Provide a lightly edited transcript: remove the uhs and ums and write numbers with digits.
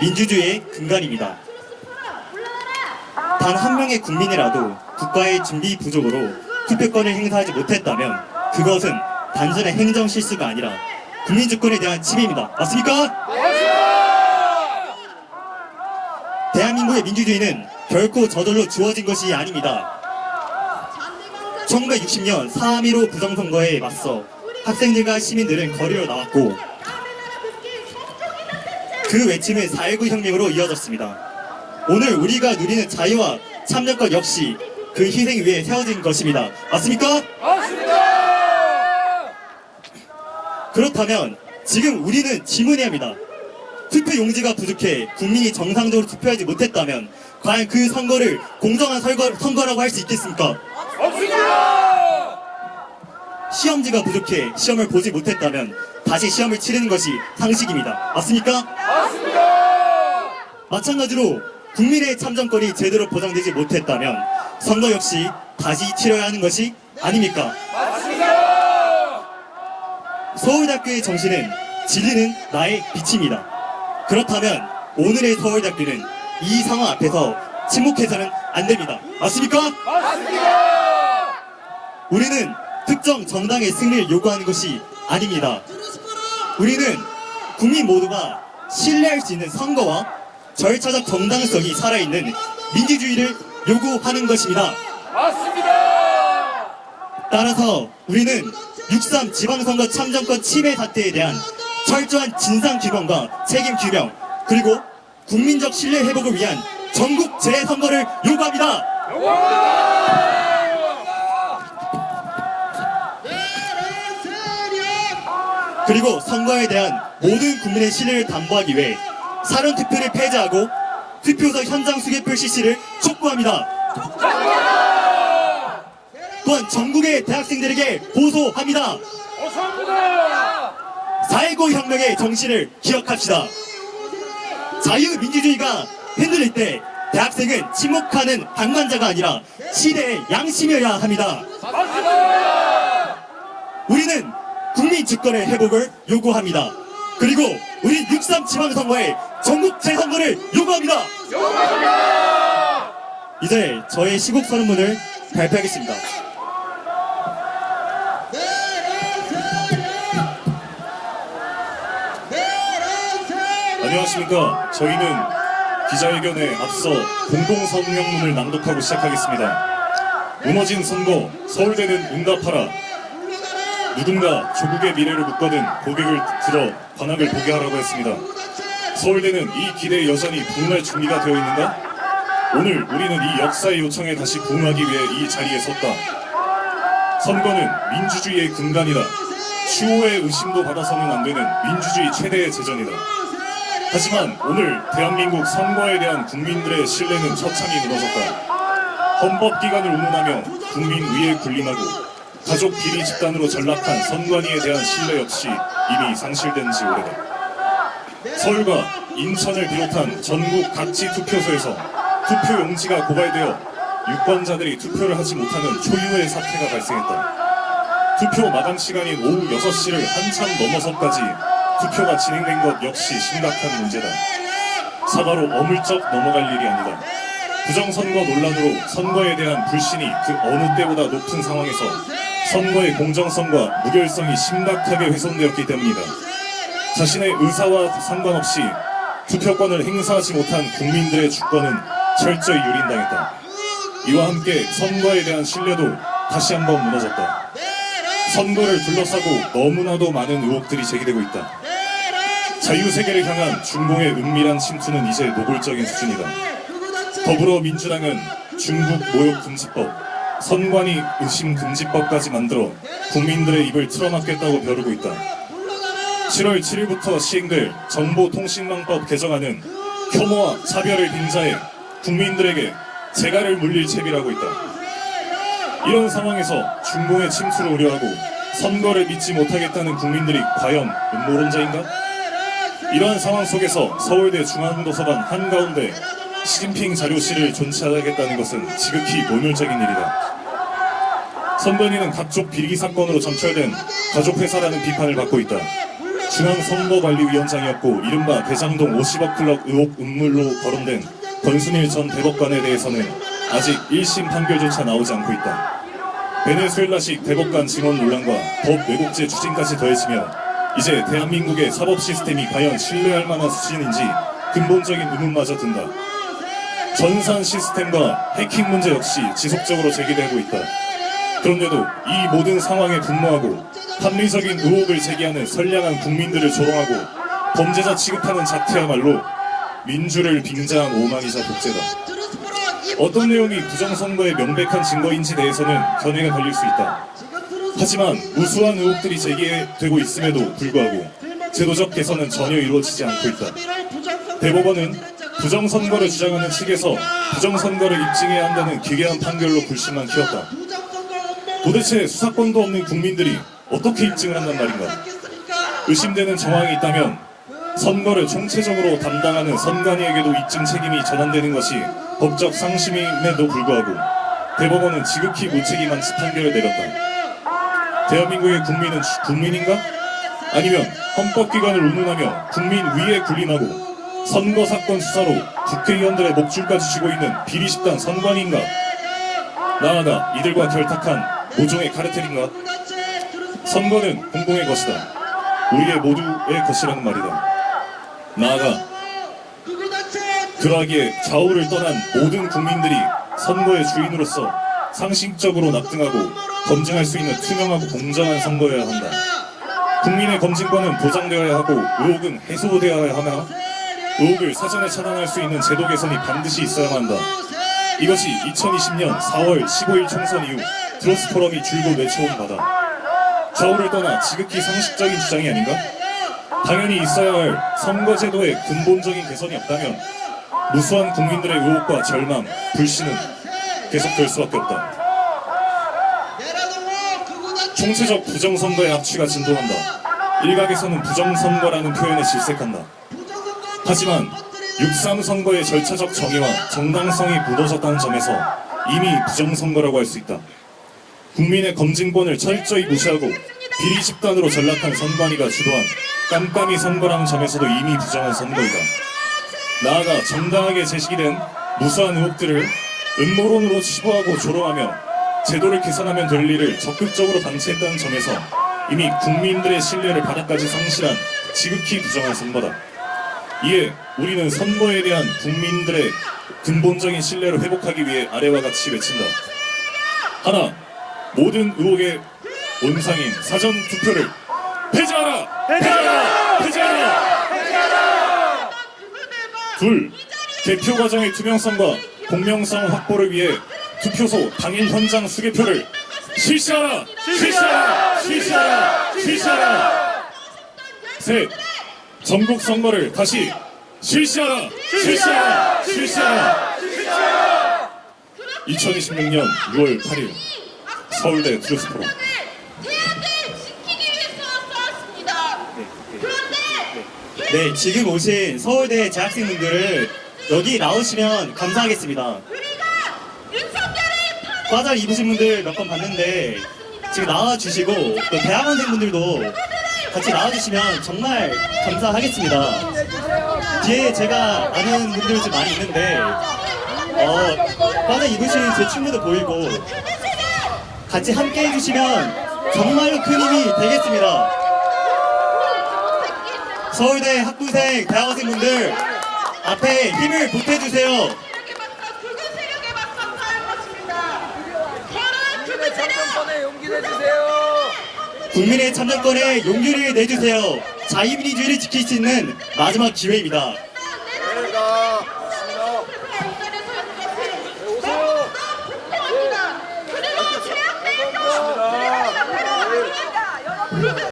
민주주의의 근간입니다. 단 한 명의 국민이라도 국가의 준비 부족으로 투표권을 행사하지 못했다면 그것은 단순한 행정 실수가 아니라 국민 주권에 대한 침해입니다. 맞습니까? 대한민국의 민주주의는 결코 저절로 주어진 것이 아닙니다. 1960년 4.15 부정선거에 맞서 학생들과 시민들은 거리로 나왔고 그 외침은 4.19 혁명으로 이어졌습니다. 오늘 우리가 누리는 자유와 참여권 역시 그 희생 위에 세워진 것입니다. 맞습니까? 맞습니다! 그렇다면 지금 우리는 질문해야 합니다. 투표 용지가 부족해 국민이 정상적으로 투표하지 못했다면 과연 그 선거를 공정한 선거라고 할 수 있겠습니까? 없습니다! 시험지가 부족해 시험을 보지 못했다면 다시 시험을 치르는 것이 상식입니다. 맞습니까? 맞습니다! 마찬가지로 국민의 참정권이 제대로 보장되지 못했다면 선거 역시 다시 치러야 하는 것이 아닙니까? 맞습니다! 서울대학교의 정신은 진리는 나의 빛입니다. 그렇다면 오늘의 서울대학교는 이 상황 앞에서 침묵해서는 안 됩니다. 맞습니까? 맞습니다! 우리는 특정 정당의 승리를 요구하는 것이 아닙니다. 우리는 국민 모두가 신뢰할 수 있는 선거와 절차적 정당성이 살아있는 민주주의를 요구하는 것입니다. 맞습니다! 따라서 우리는 6.3 지방선거 참정권 침해 사태에 대한 철저한 진상규명과 책임규명 그리고 국민적 신뢰 회복을 위한 전국 재선거를 요구합니다. 그리고 선거에 대한 모든 국민의 신뢰를 담보하기 위해 사전투표를 폐지하고 투표소 현장 수개표 실시를 촉구합니다. 또한 전국의 대학생들에게 호소합니다. 어서옵니다! 4.19 혁명의 정신을 기억합시다. 자유민주주의가 흔들릴 때 대학생은 침묵하는 방관자가 아니라 시대의 양심이어야 합니다. 맞습니다! 우리는 국민 주권의 회복을 요구합니다. 그리고 우리 6.3 지방선거의 전국 재선거를 요구합니다. 요구합니다! 이제 저의 시국 선언문을 발표하겠습니다. 안녕하십니까. 저희는 기자회견에 앞서 공동성명문을 낭독하고 시작하겠습니다. 무너진 선거, 서울대는 응답하라. 누군가 조국의 미래를 묶거든 고개를 들어 관악을 보게 하라고 했습니다. 서울대는 이 기대에 여전히 부응할 준비가 되어 있는가? 오늘 우리는 이 역사의 요청에 다시 부응하기 위해 이 자리에 섰다. 선거는 민주주의의 근간이다. 추호의 의심도 받아서는 안 되는 민주주의 최대의 제전이다. 하지만 오늘 대한민국 선거에 대한 국민들의 신뢰는 처참히 무너졌다. 헌법기관을 운운하며 국민의에 군림하고 가족 비리 집단으로 전락한 선관위에 대한 신뢰 역시 이미 상실된 지 오래다. 서울과 인천을 비롯한 전국 각지 투표소에서 투표 용지가 고갈되어 유권자들이 투표를 하지 못하는 초유의 사태가 발생했다. 투표 마감 시간인 오후 6시를 한참 넘어서까지 투표가 진행된 것 역시 심각한 문제다. 사과로 어물쩍 넘어갈 일이 아니다. 부정선거 논란으로 선거에 대한 불신이 그 어느 때보다 높은 상황에서 선거의 공정성과 무결성이 심각하게 훼손되었기 때문이다. 자신의 의사와 상관없이 투표권을 행사하지 못한 국민들의 주권은 철저히 유린당했다. 이와 함께 선거에 대한 신뢰도 다시 한번 무너졌다. 선거를 둘러싸고 너무나도 많은 의혹들이 제기되고 있다. 자유세계를 향한 중공의 은밀한 침투는 이제 노골적인 수준이다. 더불어민주당은 중국 모욕금지법, 선관위 의심금지법까지 만들어 국민들의 입을 틀어막겠다고 벼르고 있다. 7월 7일부터 시행될 정보통신망법 개정안은 혐오와 차별을 빙자해 국민들에게 재갈을 물릴 채비라고 있다. 이런 상황에서 중공의 침투를 우려하고 선거를 믿지 못하겠다는 국민들이 과연 음모론자인가? 이러한 상황 속에서 서울대 중앙도서관 한가운데 시진핑 자료실을 존치하겠다는 것은 지극히 모멸적인 일이다. 선관위는 각종 비리 사건으로 점철된 가족회사라는 비판을 받고 있다. 중앙선거관리위원장이었고 이른바 대장동 50억 클럽 의혹 음물로 거론된 권순일 전 대법관에 대해서는 아직 1심 판결조차 나오지 않고 있다. 베네수엘라식 대법관 증언 논란과 법 왜곡죄 추진까지 더해지며 이제 대한민국의 사법 시스템이 과연 신뢰할 만한 수준인지 근본적인 의문마저 든다. 전산 시스템과 해킹 문제 역시 지속적으로 제기되고 있다. 그런데도 이 모든 상황에 분노하고 합리적인 의혹을 제기하는 선량한 국민들을 조롱하고 범죄자 취급하는 작태야말로 민주를 빙자한 오만이자 독재다. 어떤 내용이 부정선거의 명백한 증거인지 대해서는 견해가 걸릴 수 있다. 하지만 우수한 의혹들이 제기되고 있음에도 불구하고 제도적 개선은 전혀 이루어지지 않고 있다. 대법원은 부정선거를 주장하는 측에서 부정선거를 입증해야 한다는 기괴한 판결로 불신만 키웠다. 도대체 수사권도 없는 국민들이 어떻게 입증을 한단 말인가? 의심되는 정황이 있다면 선거를 총체적으로 담당하는 선관위에게도 입증 책임이 전환되는 것이 법적 상식임에도 불구하고 대법원은 지극히 무책임한 판결을 내렸다. 대한민국의 국민은 국민인가? 아니면 헌법기관을 운운하며 국민 위에 군림하고 선거사건 수사로 국회의원들의 목줄까지 쥐고 있는 비리 집단 선관위인가? 나아가 이들과 결탁한 모종의 카르텔인가? 선거는 공공의 것이다. 우리의 모두의 것이라는 말이다. 나아가 그러하기에 좌우를 떠난 모든 국민들이 선거의 주인으로서 상식적으로 납득하고 검증할 수 있는 투명하고 공정한 선거여야 한다. 국민의 검증권은 보장되어야 하고 의혹은 해소되어야 하며 의혹을 사전에 차단할 수 있는 제도 개선이 반드시 있어야만 한다. 이것이 2020년 4월 15일 총선 이후 트러스 포럼이 줄곧 외쳐온 바다. 좌우를 떠나 지극히 상식적인 주장이 아닌가? 당연히 있어야 할 선거제도의 근본적인 개선이 없다면 무수한 국민들의 의혹과 절망, 불신은 계속될 수밖에 없다. 총체적 부정선거의 악취가 진동한다. 일각에서는 부정선거라는 표현에 질색한다. 하지만 6.3 선거의 절차적 정의와 정당성이 무너졌다는 점에서 이미 부정선거라고 할 수 있다. 국민의 검증권을 철저히 무시하고 비리 집단으로 전락한 선관위가 주도한 깜깜이 선거라는 점에서도 이미 부정한 선거이다. 나아가 정당하게 제기된 무수한 의혹들을 음모론으로 치부하고 조롱하며 제도를 개선하면 될 일을 적극적으로 방치했다는 점에서 이미 국민들의 신뢰를 바닥까지 상실한 지극히 부정한 선거다. 이에 우리는 선거에 대한 국민들의 근본적인 신뢰를 회복하기 위해 아래와 같이 외친다. 하나, 모든 의혹의 원상인 사전 투표를 폐지하라! 폐지하라! 폐지하라! 폐지하라! 둘, 개표 과정의 투명성과 공명성 확보를 위해 투표소 당일 현장 수개표를 실시하라! 실시하라! 실시하라! 실시하라! 셋, 전국 선거를 다시 실시하라! 실시하라! 실시하라! 2026년 6월 8일 서울대 트러스 포럼. 대안을 지키기 위해서 싸웠습니다. 그런데 네, 지금 오신 서울대 재학생분들을 여기 나오시면 감사하겠습니다. 우리가 윤석열의 과자 입으신 분들 몇 번 봤는데 지금 나와주시고 또 대학원생분들도 같이 나와주시면 정말 감사하겠습니다. 뒤에 제가 아는 분들 좀 많이 있는데 과자 입으신 제 친구도 보이고 같이 함께 해주시면 정말로 큰 힘이 되겠습니다. 서울대 학부생 대학원생분들 앞에 힘을 보태주세요. 굵은 세력에 맞서 싸울 것입니다. 저는 굵은 세력 참정권에 용기 내주세요. 국민의 참정권에 용기를 내주세요. 자유민주주의를 지킬 수 있는 마지막 기회입니다.